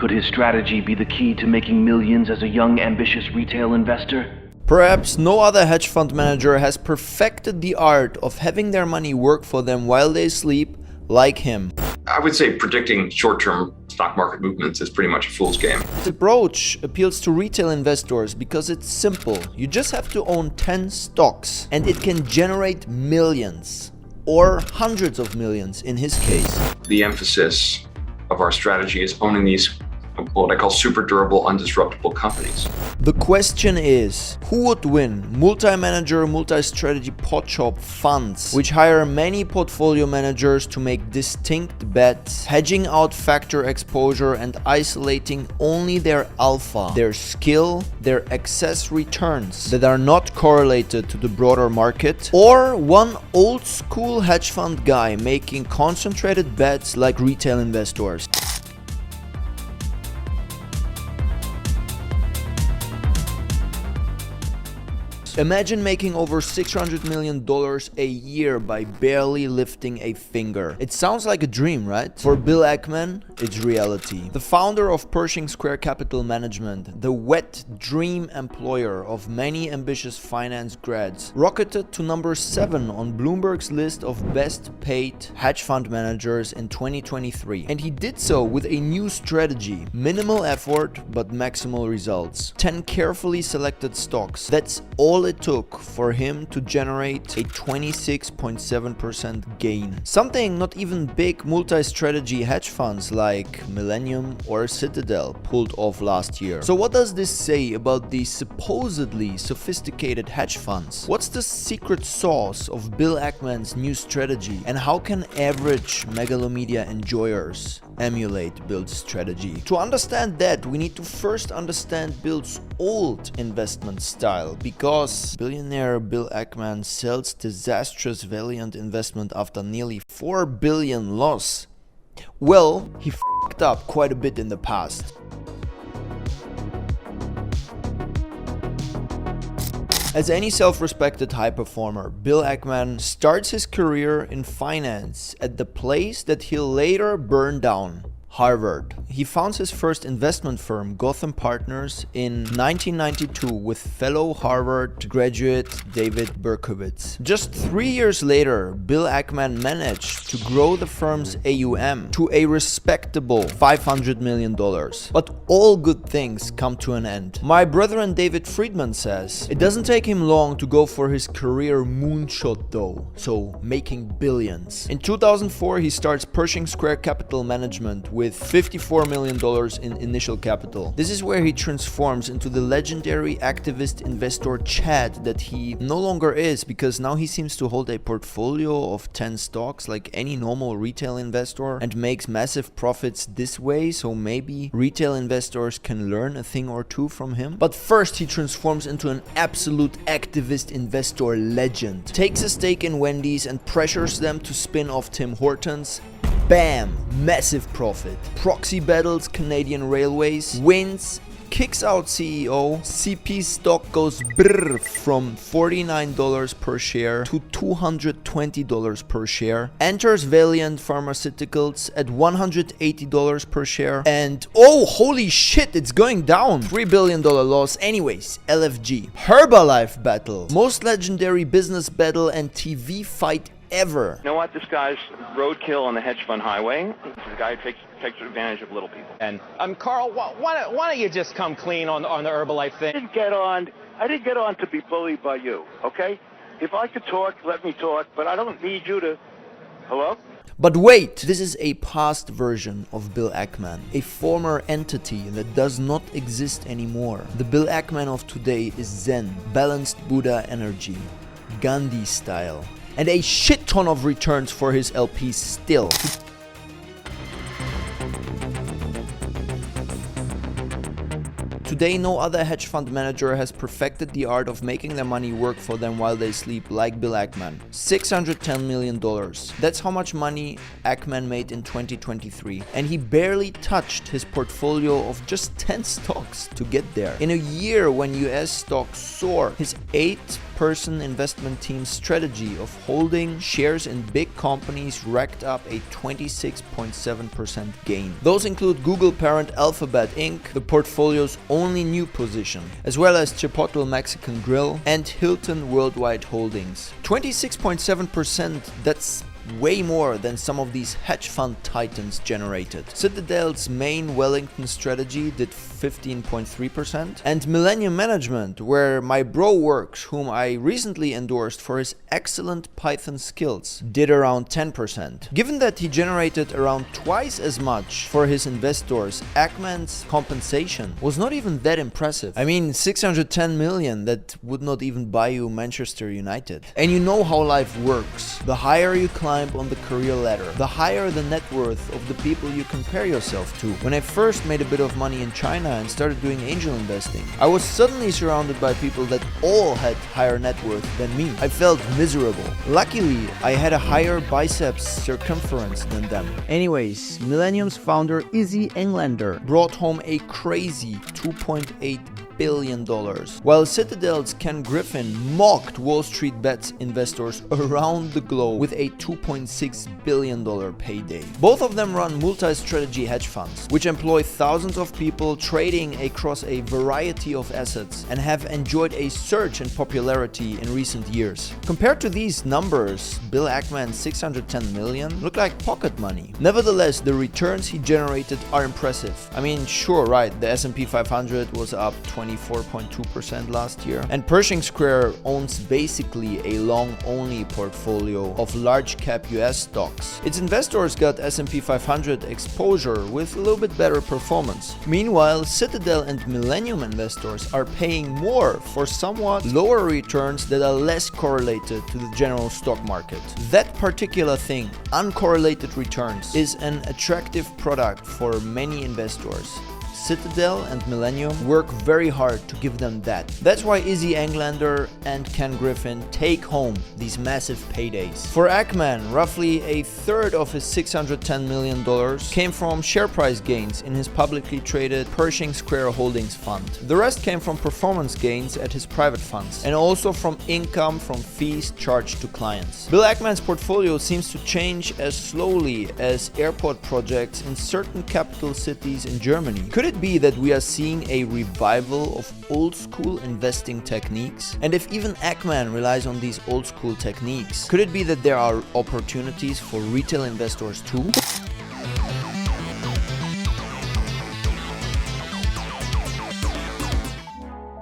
Could his strategy be the key to making millions as a young, ambitious retail investor? Perhaps no other hedge fund manager has perfected the art of having their money work for them while they sleep like him. I would say predicting short-term stock market movements is pretty much a fool's game. This approach appeals to retail investors because it's simple. You just have to own 10 stocks and it can generate millions or hundreds of millions in his case. The emphasis of our strategy is owning these what I call super durable, undisruptible companies. The question is, who would win? Multi-manager, multi-strategy pot shop funds, which hire many portfolio managers to make distinct bets, hedging out factor exposure and isolating only their alpha, their skill, their excess returns that are not correlated to the broader market, or one old school hedge fund guy making concentrated bets like retail investors. Imagine making over $600 million a year by barely lifting a finger. It sounds like a dream, right? For Bill Ackman, it's reality. The founder of Pershing Square Capital Management, the wet dream employer of many ambitious finance grads, rocketed to number 7 on Bloomberg's list of best paid hedge fund managers in 2023. And he did so with a new strategy. Minimal effort, but maximal results. 10 carefully selected stocks. That's all it took for him to generate a 26.7% gain. Something not even big multi-strategy hedge funds like Millennium or Citadel pulled off last year. So what does this say about these supposedly sophisticated hedge funds? What's the secret sauce of Bill Ackman's new strategy? And how can average MegaloMedia enjoyers emulate Bill's strategy? To understand that, we need to first understand Bill's old investment style, because billionaire Bill Ackman sells disastrous valiant investment after nearly 4 billion loss. Well, he f***ed up quite a bit in the past. As any self-respected high performer, Bill Ackman starts his career in finance at the place that he'll later burn down. Harvard. He founds his first investment firm, Gotham Partners, in 1992 with fellow Harvard graduate David Berkowitz. Just 3 years later, Bill Ackman managed to grow the firm's AUM to a respectable $500 million. But all good things come to an end. My brother David Friedman says it doesn't take him long to go for his career moonshot though, so making billions. In 2004, he starts Pershing Square Capital Management with $54 million in initial capital. This is where he transforms into the legendary activist investor Chad that he no longer is, because now he seems to hold a portfolio of 10 stocks like any normal retail investor and makes massive profits this way, so maybe retail investors can learn a thing or two from him. But first he transforms into an absolute activist investor legend, takes a stake in Wendy's and pressures them to spin off Tim Hortons. Bam! Massive profit. Proxy battles Canadian Railways, wins, kicks out CEO, CP's stock goes brrr from $49 per share to $220 per share, enters Valiant Pharmaceuticals at $180 per share, and oh holy shit, it's going down! $3 billion loss. Anyways, LFG. Herbalife battle. Most legendary business battle and TV fight ever. You know what? This guy's roadkill on the hedge fund highway. This guy takes advantage of little people. And Carl, why don't you just come clean on the Herbalife thing? I didn't get on to be bullied by you, okay? If I could talk, let me talk, but I don't need you to... Hello? But wait, this is a past version of Bill Ackman, a former entity that does not exist anymore. The Bill Ackman of today is Zen, balanced Buddha energy, Gandhi style, and a shit ton of returns for his LPs still. Today, no other hedge fund manager has perfected the art of making their money work for them while they sleep like Bill Ackman. $610 million. That's how much money Ackman made in 2023. And he barely touched his portfolio of just 10 stocks to get there. In a year when US stocks soar, his 8 6-person investment team's strategy of holding shares in big companies racked up a 26.7% gain. Those include Google parent Alphabet Inc., the portfolio's only new position, as well as Chipotle Mexican Grill and Hilton Worldwide Holdings. 26.7%, that's way more than some of these hedge fund titans generated. Citadel's main Wellington strategy did 15.3%, and Millennium Management, where my bro works, whom I recently endorsed for his excellent Python skills, did around 10%. Given that he generated around twice as much for his investors, Ackman's compensation was not even that impressive. I mean, 610 million, that would not even buy you Manchester United. And you know how life works. The higher you climb on the career ladder, the higher the net worth of the people you compare yourself to. When I first made a bit of money in China and started doing angel investing, I was suddenly surrounded by people that all had higher net worth than me. I felt miserable. Luckily, I had a higher biceps circumference than them. Anyways, Millennium's founder Izzy Englander brought home a crazy $2.8 billion, while Citadel's Ken Griffin mocked Wall Street Bets investors around the globe with a $2.6 billion payday. Both of them run multi-strategy hedge funds, which employ thousands of people trading across a variety of assets and have enjoyed a surge in popularity in recent years. Compared to these numbers, Bill Ackman's 610 million look like pocket money. Nevertheless, the returns he generated are impressive. I mean, sure, right, the S&P 500 was up 24.2% last year, and Pershing Square owns basically a long-only portfolio of large-cap US stocks. Its investors got S&P 500 exposure with a little bit better performance. Meanwhile, Citadel and Millennium investors are paying more for somewhat lower returns that are less correlated to the general stock market. That particular thing, uncorrelated returns, is an attractive product for many investors. Citadel and Millennium work very hard to give them that. That's why Izzy Englander and Ken Griffin take home these massive paydays. For Ackman, roughly a third of his $610 million came from share price gains in his publicly traded Pershing Square Holdings fund. The rest came from performance gains at his private funds, and also from income from fees charged to clients. Bill Ackman's portfolio seems to change as slowly as airport projects in certain capital cities in Germany. Could it be that we are seeing a revival of old school investing techniques? And if even Ackman relies on these old school techniques, could it be that there are opportunities for retail investors too?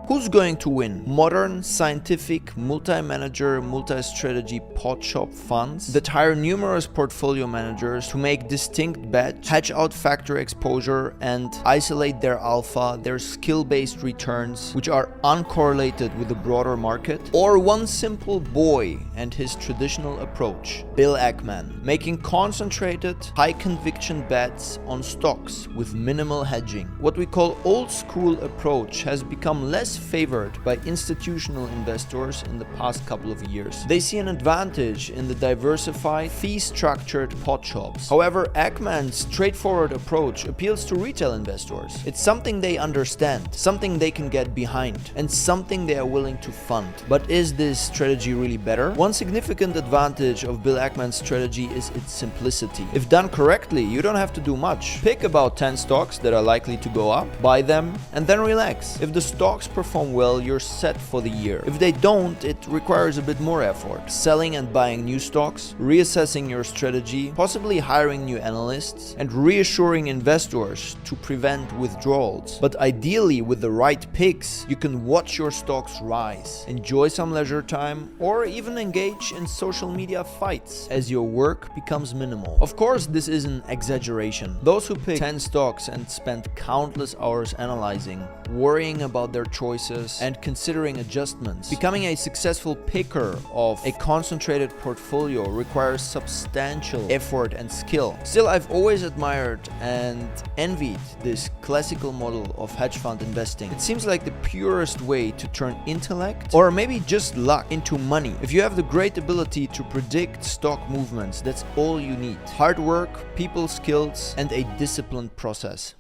Who's going to win? Modern, scientific, multi-manager, multi-strategy pot shop funds that hire numerous portfolio managers to make distinct bets, hedge out factor exposure, and isolate their alpha, their skill-based returns, which are uncorrelated with the broader market? Or one simple boy and his traditional approach, Bill Ackman, making concentrated, high-conviction bets on stocks with minimal hedging? What we call old-school approach has become less favored by institutional investors in the past couple of years. They see an advantage in the diversified, fee-structured pot shops. However, Ackman's straightforward approach appeals to retail investors. It's something they understand, something they can get behind, and something they are willing to fund. But is this strategy really better? One significant advantage of Bill Ackman's strategy is its simplicity. If done correctly, you don't have to do much. Pick about 10 stocks that are likely to go up, buy them, and then relax. If the stocks perform well, you're set for the year. If they don't, it requires a bit more effort. Selling and buying new stocks, reassessing your strategy, possibly hiring new analysts, and reassuring investors to prevent withdrawals. But ideally, with the right picks, you can watch your stocks rise, enjoy some leisure time, or even engage in social media fights as your work becomes minimal. Of course, this is an exaggeration. Those who pick 10 stocks and spend countless hours analyzing, worrying about their choices, and considering adjustments. Becoming a successful picker of a concentrated portfolio requires substantial effort and skill. Still, I've always admired and envied this classical model of hedge fund investing. It seems like the purest way to turn intellect, or maybe just luck, into money. If you have the great ability to predict stock movements, that's all you need. Hard work, people skills, and a disciplined process.